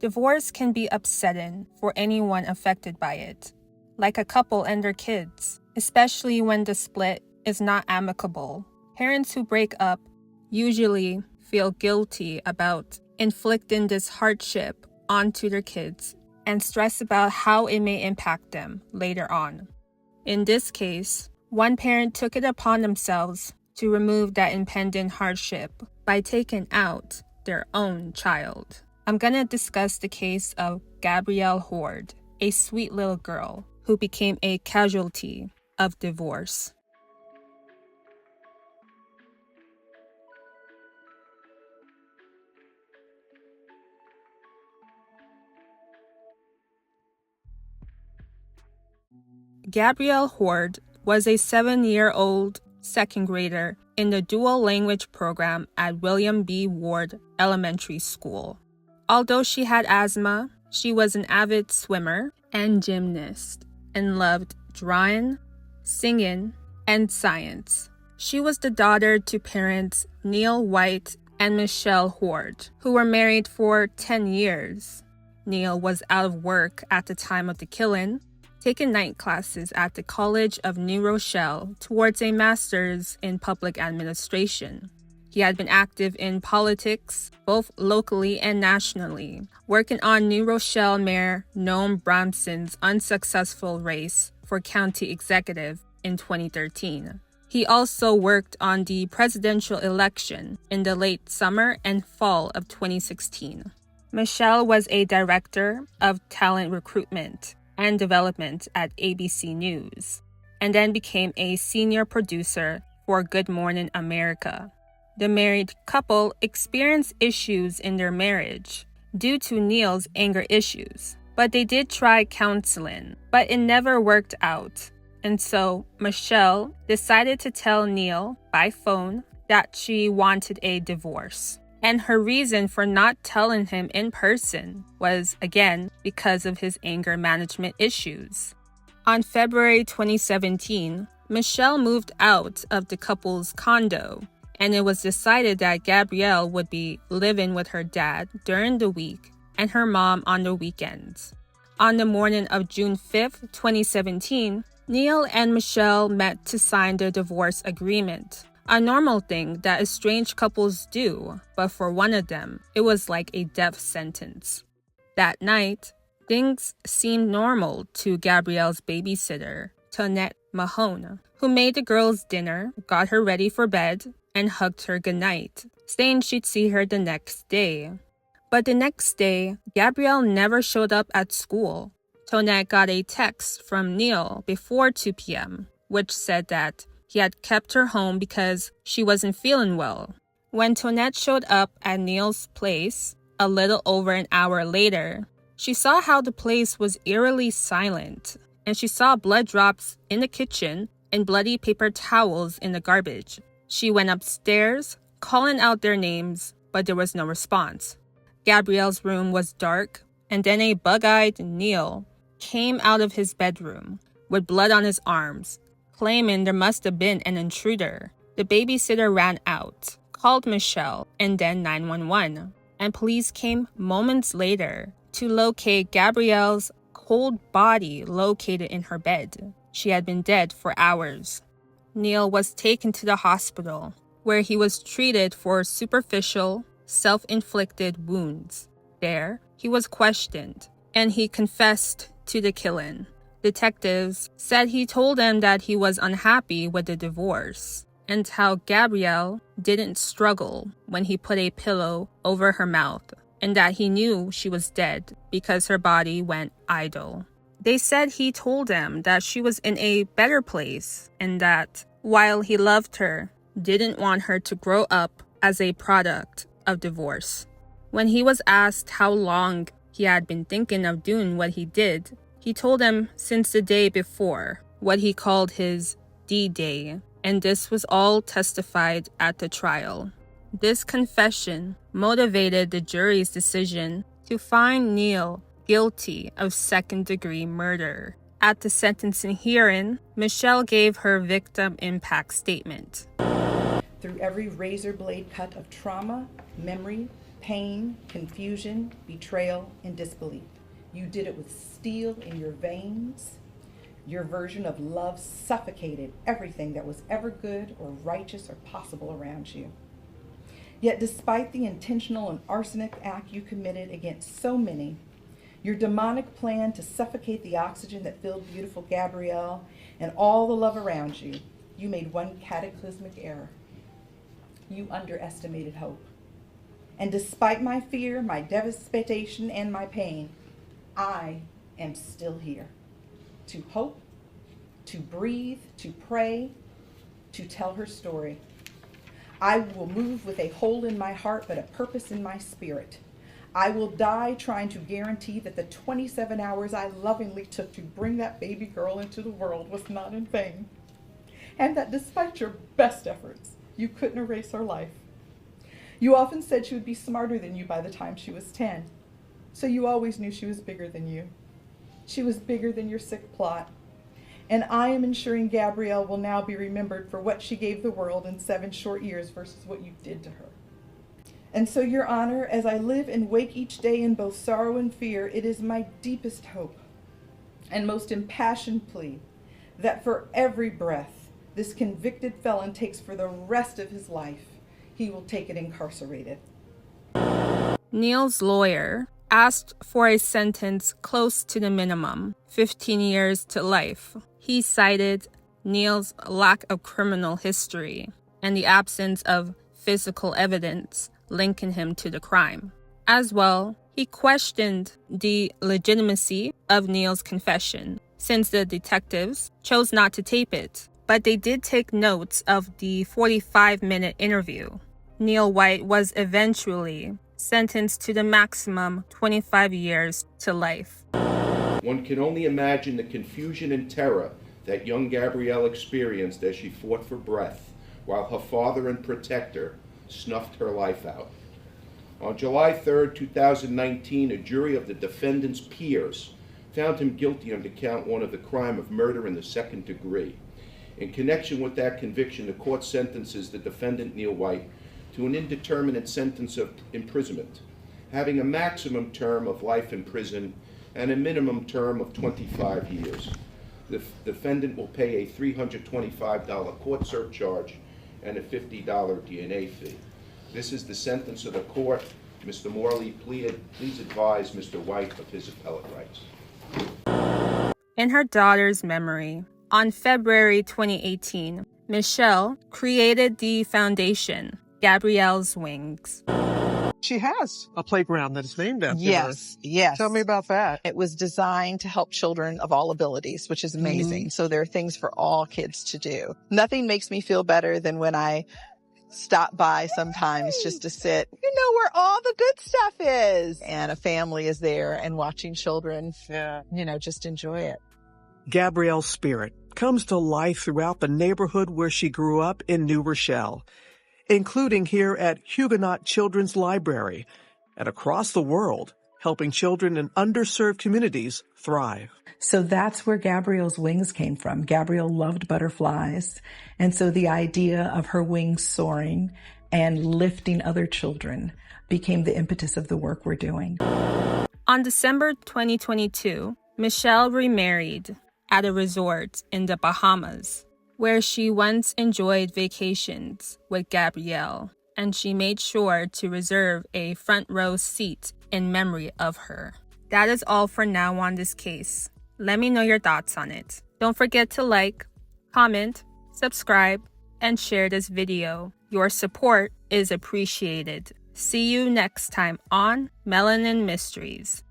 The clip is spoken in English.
Divorce can be upsetting for anyone affected by it, like a couple and their kids, especially when the split is not amicable. Parents who break up usually feel guilty about inflicting this hardship onto their kids and stress about how it may impact them later on. In this case, one parent took it upon themselves to remove that impending hardship by taking out their own child. I'm going to discuss the case of Gabrielle Horde, a sweet little girl who became a casualty of divorce. Gabrielle Horde was a 7-year-old second grader in the dual language program at William B. Ward Elementary School. Although she had asthma, she was an avid swimmer and gymnast and loved drawing, singing, and science. She was the daughter to parents Neil White and Michelle Horde, who were married for 10 years. Neil was out of work at the time of the killing, taking night classes at the College of New Rochelle towards a master's in public administration. He had been active in politics, both locally and nationally, working on New Rochelle Mayor Noam Bramson's unsuccessful race for county executive in 2013. He also worked on the presidential election in the late summer and fall of 2016. Michelle was a director of talent recruitment and development at ABC News, and then became a senior producer for Good Morning America. The married couple experienced issues in their marriage due to Neil's anger issues, but they did try counseling, but it never worked out. And so Michelle decided to tell Neil by phone that she wanted a divorce. And her reason for not telling him in person was, again, because of his anger management issues. On February 2017, Michelle moved out of the couple's condo, and it was decided that Gabrielle would be living with her dad during the week and her mom on the weekends. On the morning of June 5th, 2017, Neil and Michelle met to sign the divorce agreement. A normal thing that estranged couples do, but for one of them, it was like a death sentence. That night, things seemed normal to Gabrielle's babysitter, Tonette Mahone, who made the girls dinner, got her ready for bed, and hugged her goodnight, saying she'd see her the next day. But the next day, Gabrielle never showed up at school. Tonette got a text from Neil before 2 p.m., which said that he had kept her home because she wasn't feeling well. When Tonette showed up at Neil's place a little over an hour later, she saw how the place was eerily silent, and she saw blood drops in the kitchen and bloody paper towels in the garbage. She went upstairs, calling out their names, but there was no response. Gabrielle's room was dark, and then a bug-eyed Neil came out of his bedroom with blood on his arms, claiming there must have been an intruder. The babysitter ran out, called Michelle, and then 911, and police came moments later to locate Gabrielle's cold body located in her bed. She had been dead for hours. Neil was taken to the hospital, where he was treated for superficial, self-inflicted wounds. There, he was questioned, and he confessed to the killing. Detectives said he told them that he was unhappy with the divorce and how Gabrielle didn't struggle when he put a pillow over her mouth and that he knew she was dead because her body went idle. They said he told them that she was in a better place and that, while he loved her, didn't want her to grow up as a product of divorce. When he was asked how long he had been thinking of doing what he did, he told them since the day before, what he called his D-Day, and this was all testified at the trial. This confession motivated the jury's decision to find Neil guilty of second-degree murder. At the sentencing hearing, Michelle gave her victim impact statement. Through every razor blade cut of trauma, memory, pain, confusion, betrayal, and disbelief. You did it with steel in your veins. Your version of love suffocated everything that was ever good or righteous or possible around you. Yet despite the intentional and arsenic act you committed against so many, your demonic plan to suffocate the oxygen that filled beautiful Gabrielle and all the love around you, you made one cataclysmic error. You underestimated hope. And despite my fear, my devastation, and my pain, I am still here. To hope, to breathe, to pray, to tell her story. I will move with a hole in my heart, but a purpose in my spirit. I will die trying to guarantee that the 27 hours I lovingly took to bring that baby girl into the world was not in vain. And that despite your best efforts, you couldn't erase her life. You often said she would be smarter than you by the time she was 10. So you always knew she was bigger than you. She was bigger than your sick plot. And I am ensuring Gabrielle will now be remembered for what she gave the world in 7 short years versus what you did to her. And so, Your Honor, as I live and wake each day in both sorrow and fear, it is my deepest hope and most impassioned plea that for every breath this convicted felon takes for the rest of his life, he will take it incarcerated. Neil's lawyer asked for a sentence close to the minimum, 15 years to life. He cited Neil's lack of criminal history and the absence of physical evidence linking him to the crime. As well, he questioned the legitimacy of Neil's confession, since the detectives chose not to tape it, but they did take notes of the 45-minute interview. Neil White was eventually sentenced to the maximum 25 years to life. One can only imagine the confusion and terror that young Gabrielle experienced as she fought for breath, while her father and protector snuffed her life out. On July 3, 2019, a jury of the defendant's peers found him guilty under count 1 of the crime of murder in the 2nd degree. In connection with that conviction, the court sentences the defendant, Neil White, to an indeterminate sentence of imprisonment, having a maximum term of life in prison and a minimum term of 25 years. The defendant will pay a $325 court surcharge and a $50 DNA fee. This is the sentence of the court. Mr. Morley, please advise Mr. White of his appellate rights. In her daughter's memory, on February 2018, Michelle created the foundation, Gabrielle's Wings. She has a playground that is named after her. Yes. Tell me about that. It was designed to help children of all abilities, which is amazing. So there are things for all kids to do. Nothing makes me feel better than when I stop by sometimes just to sit, where all the good stuff is. And a family is there and watching children, just enjoy it. Gabrielle's spirit comes to life throughout the neighborhood where she grew up in New Rochelle, including here at Huguenot Children's Library and across the world, helping children in underserved communities thrive. So that's where Gabrielle's wings came from. Gabrielle loved butterflies. And so the idea of her wings soaring and lifting other children became the impetus of the work we're doing. On December 2022, Michelle remarried at a resort in the Bahamas, where she once enjoyed vacations with Gabrielle, and she made sure to reserve a front row seat in memory of her. That is all for now on this case. Let me know your thoughts on it. Don't forget to like, comment, subscribe, and share this video. Your support is appreciated. See you next time on Melanin Mysteries.